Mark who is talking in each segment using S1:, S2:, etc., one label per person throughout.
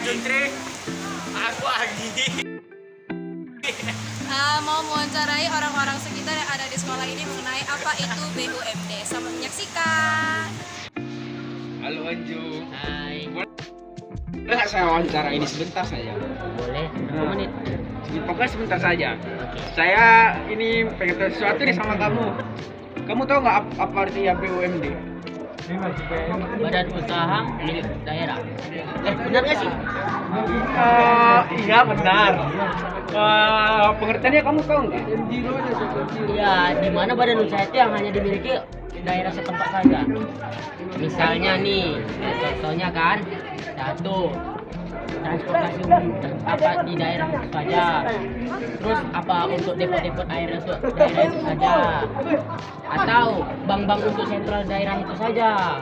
S1: Juntri, aku Agi.
S2: Mau mewawancarai orang-orang sekitar yang ada di sekolah ini mengenai apa itu BUMD. Selamat menyaksikan.
S1: Halo Anju.
S3: Hai.
S1: Boleh nggak saya wawancara ini sebentar saja?
S3: Boleh, berapa menit?
S1: Pokoknya sebentar saja.
S3: Oke.
S1: Saya ini pengen tahu sesuatu nih sama kamu. Kamu tahu nggak apa artinya BUMD?
S3: Badan usaha milik daerah. Benar nggak sih?
S1: Iya benar. Pengertiannya kamu tahu nggak?
S3: Ya, di mana badan usaha itu yang hanya dimiliki daerah setempat saja. Misalnya nih, contohnya kan, satu transportasi umum apa di daerah itu saja. Terus apa untuk depot-depot air untuk daerah itu saja. Atau bank-bank untuk sentral daerah itu saja.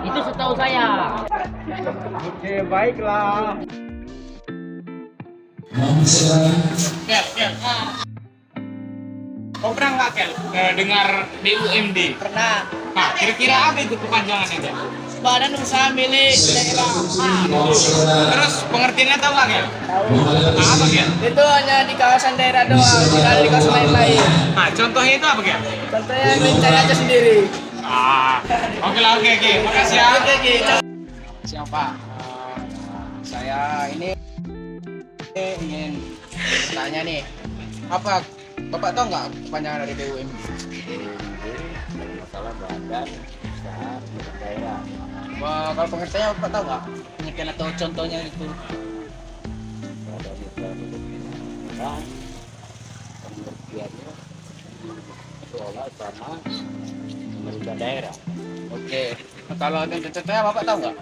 S3: Itu setahu saya.
S1: Oke, baiklah.
S4: Kel. Kau pernah nggak Kel dengar BUMD?
S5: Pernah.
S4: Nah, kira-kira apa itu kepanjangannya Kel?
S5: Badan usaha milik daerah.
S4: Terus pengertiannya tahu nggak Kel?
S5: Tahu.
S4: Nah, apa Kel?
S5: Itu hanya di kawasan daerah doang, tidak ada di kawasan lain-lain.
S4: Nah, contohnya itu apa Kel?
S5: Contohnya milik saya aja sendiri.
S4: Oke lah, oke. Makasih ya.
S5: Oke.
S1: Siapa? Saya ini ingin bertanya nih. Apa Bapak tahu nggak kepanjangan dari BUMD?
S3: Masalah badan usaha milik daerah.
S1: Kalau pengertiannya Bapak tahu nggak? Pengertian atau contohnya itu?
S3: Badan usaha milik daerah. Pengertiannya seolah sama pemerintah daerah.
S1: Oke. Kalau contoh-contohnya Bapak tahu nggak?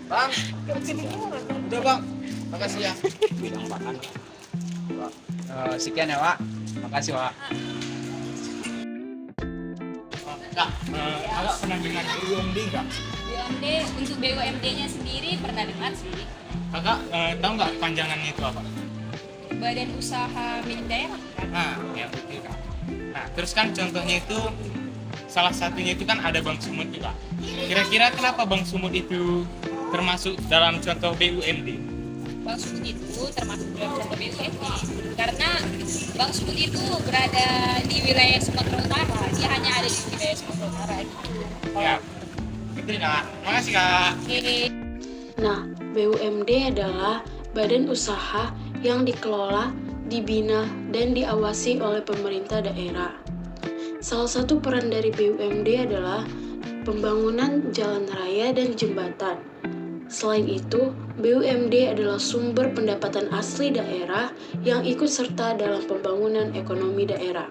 S1: Bang, udah Bang. Makasih ya.
S3: Bidang pangan.
S1: Sekian ya Pak. Makasih Pak.
S4: Kak, agak pernah dengar BUMD nggak?
S2: BUMD untuk BUMD-nya sendiri pernah dengar sih.
S4: Kakak tahu nggak panjangannya itu apa?
S2: Badan usaha milik daerah kan.
S4: Nah, ya betul Kak. Nah, terus kan contohnya itu salah satunya itu kan ada Bank Sumut juga. Kira-kira kenapa Bank Sumut itu termasuk dalam contoh BUMD?
S2: Bank Sumut itu termasuk dalam contoh BUMD karena Bank Sumut itu berada di wilayah Sumatera Utara. Dia hanya ada di wilayah Sumatera Utara gitu.
S4: Ya, itu Kak. Makasih Kak.
S6: Nah, BUMD adalah badan usaha yang dikelola, dibina, dan diawasi oleh pemerintah daerah. Salah satu peran dari BUMD adalah pembangunan jalan raya dan jembatan. Selain itu, BUMD adalah sumber pendapatan asli daerah yang ikut serta dalam pembangunan ekonomi daerah.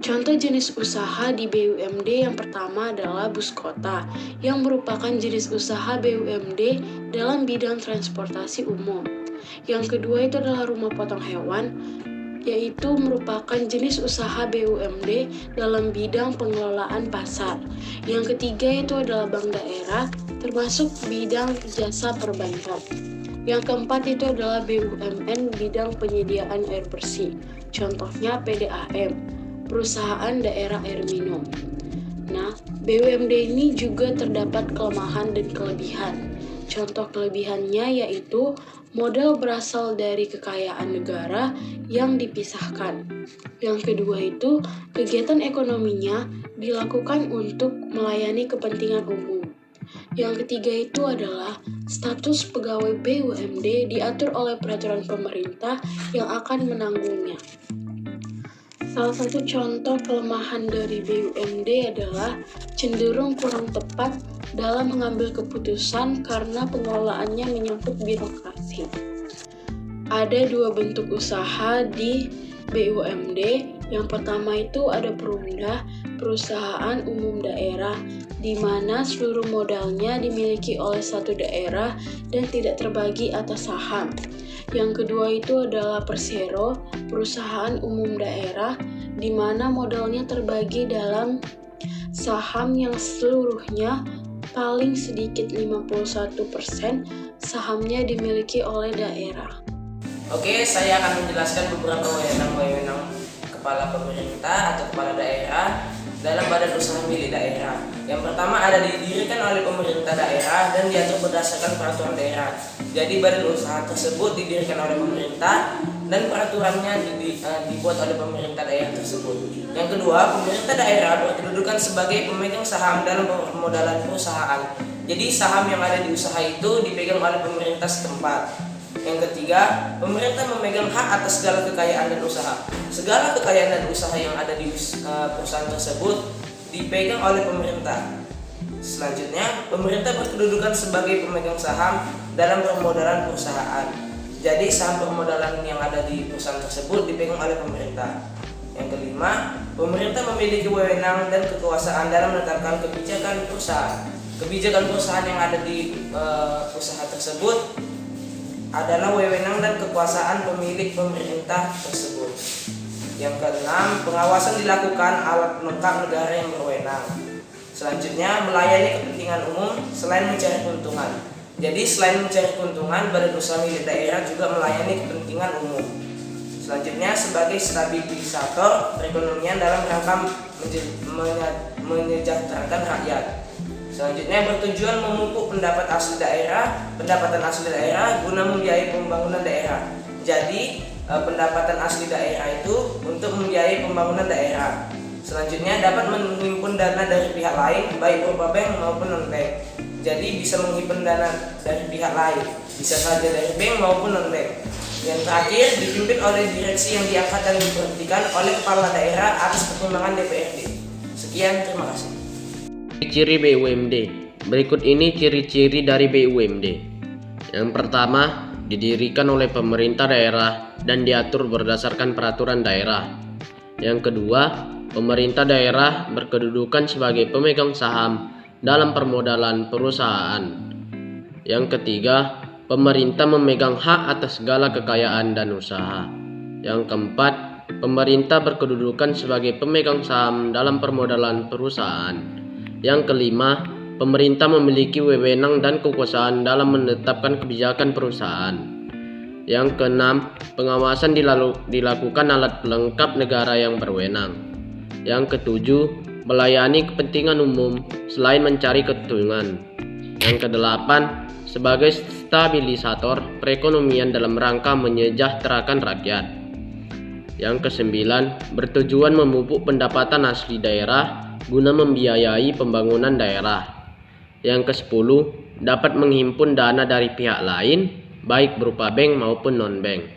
S6: Contoh jenis usaha di BUMD yang pertama adalah bus kota, yang merupakan jenis usaha BUMD dalam bidang transportasi umum. Yang kedua itu adalah rumah potong hewan, yaitu merupakan jenis usaha BUMD dalam bidang pengelolaan pasar. Yang ketiga itu adalah bank daerah, termasuk bidang jasa perbankan. Yang keempat itu adalah BUMN bidang penyediaan air bersih, contohnya PDAM, perusahaan daerah air minum. Nah, BUMD ini juga terdapat kelemahan dan kelebihan. Contoh kelebihannya yaitu modal berasal dari kekayaan negara yang dipisahkan. Yang kedua itu, kegiatan ekonominya dilakukan untuk melayani kepentingan umum. Yang ketiga itu adalah status pegawai BUMD diatur oleh peraturan pemerintah yang akan menanggungnya. Salah satu contoh kelemahan dari BUMD adalah cenderung kurang tepat dalam mengambil keputusan karena pengelolaannya menyangkut birokrasi. Ada dua bentuk usaha di BUMD. Yang pertama itu ada Perumda, perusahaan umum daerah, di mana seluruh modalnya dimiliki oleh satu daerah dan tidak terbagi atas saham. Yang kedua itu adalah Persero, perusahaan umum daerah, di mana modalnya terbagi dalam saham yang seluruhnya paling sedikit 51% sahamnya dimiliki oleh daerah.
S5: Oke, saya akan menjelaskan beberapa wewenang-wewenang kepala pemerintah atau kepala daerah dalam badan usaha milik daerah. Yang pertama ada didirikan oleh pemerintah daerah dan diatur berdasarkan peraturan daerah. Jadi badan usaha tersebut didirikan oleh pemerintah dan peraturannya dibuat oleh pemerintah daerah tersebut. Yang kedua, pemerintah daerah berkedudukan sebagai pemegang saham dalam permodalan perusahaan. Jadi saham yang ada di usaha itu dipegang oleh pemerintah setempat. Yang ketiga, pemerintah memegang hak atas segala kekayaan dan usaha. Segala kekayaan dan usaha yang ada di perusahaan tersebut dipegang oleh pemerintah. Selanjutnya, pemerintah berkedudukan sebagai pemegang saham dalam permodalan perusahaan. Jadi saham permodalan yang ada di perusahaan tersebut dipegang oleh pemerintah. Yang kelima, pemerintah memiliki wewenang dan kekuasaan dalam menetapkan kebijakan perusahaan. Kebijakan perusahaan yang ada di usaha tersebut adalah wewenang dan kekuasaan pemilik pemerintah tersebut. Yang keenam, pengawasan dilakukan alat lengkap negara yang berwenang. Selanjutnya, melayani kepentingan umum selain mencari keuntungan. Jadi selain mencari keuntungan, badan usaha milik daerah juga melayani kepentingan umum. Selanjutnya, sebagai stabilisator perekonomian dalam rangka menyejahterakan rakyat. Selanjutnya, bertujuan memupuk pendapatan asli daerah guna membiayai pembangunan daerah. Jadi, pendapatan asli daerah itu untuk membiayai pembangunan daerah. Selanjutnya, dapat menghimpun dana dari pihak lain, baik berupa bank maupun non-bank. Jadi, bisa menghimpun dana dari pihak lain, bisa saja dari bank maupun non-bank. Yang terakhir, dipimpin oleh direksi yang diangkat dan diberhentikan oleh kepala daerah atas pertimbangan DPRD. Sekian, terima kasih.
S3: Ciri BUMD. Berikut ini ciri-ciri dari BUMD. Yang pertama, didirikan oleh pemerintah daerah dan diatur berdasarkan peraturan daerah. Yang kedua, pemerintah daerah berkedudukan sebagai pemegang saham dalam permodalan perusahaan. Yang ketiga, pemerintah memegang hak atas segala kekayaan dan usaha. Yang keempat, pemerintah berkedudukan sebagai pemegang saham dalam permodalan perusahaan. Yang kelima, pemerintah memiliki wewenang dan kekuasaan dalam menetapkan kebijakan perusahaan. Yang keenam, pengawasan dilakukan alat pelengkap negara yang berwenang. Yang ketujuh, melayani kepentingan umum selain mencari keuntungan. Yang kedelapan, sebagai stabilisator perekonomian dalam rangka menyejahterakan rakyat. Yang kesembilan, bertujuan memupuk pendapatan asli daerah guna membiayai pembangunan daerah. Yang kesepuluh, dapat menghimpun dana dari pihak lain, baik berupa bank maupun non-bank.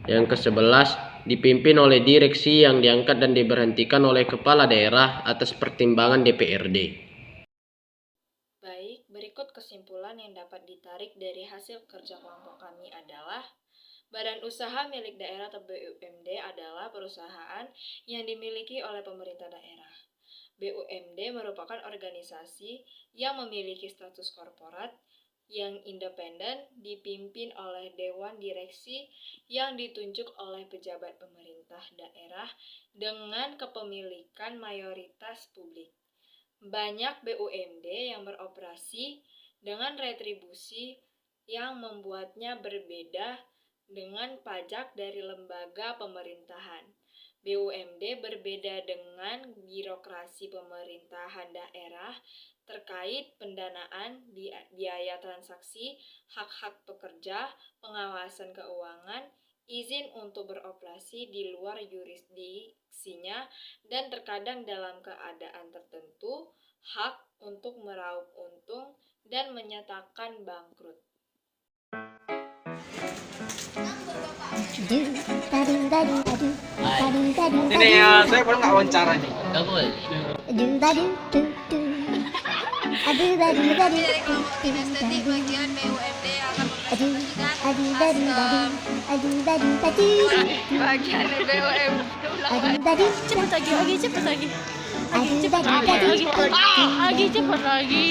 S3: Yang kesebelas, dipimpin oleh direksi yang diangkat dan diberhentikan oleh kepala daerah atas pertimbangan DPRD.
S6: Baik, berikut kesimpulan yang dapat ditarik dari hasil kerja kelompok kami adalah Badan Usaha Milik Daerah atau BUMD adalah perusahaan yang dimiliki oleh pemerintah daerah. BUMD merupakan organisasi yang memiliki status korporat yang independen, dipimpin oleh dewan direksi yang ditunjuk oleh pejabat pemerintah daerah dengan kepemilikan mayoritas publik. Banyak BUMD yang beroperasi dengan retribusi yang membuatnya berbeda dengan pajak dari lembaga pemerintahan. BUMD berbeda dengan birokrasi pemerintahan daerah terkait pendanaan, biaya transaksi, hak-hak pekerja, pengawasan keuangan, izin untuk beroperasi di luar yurisdiksinya, dan terkadang dalam keadaan tertentu, hak untuk meraup untung dan menyatakan bangkrut.
S1: Ini ya, saya boleh nggak wawancara nih?
S3: Gak boleh.
S2: Dari kelompok kinestetik bagian BUMD akan bagian BUMD.
S7: Cepet lagi, cepet lagi. Cepet lagi.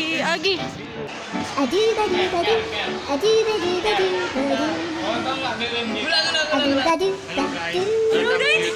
S2: Udah ini.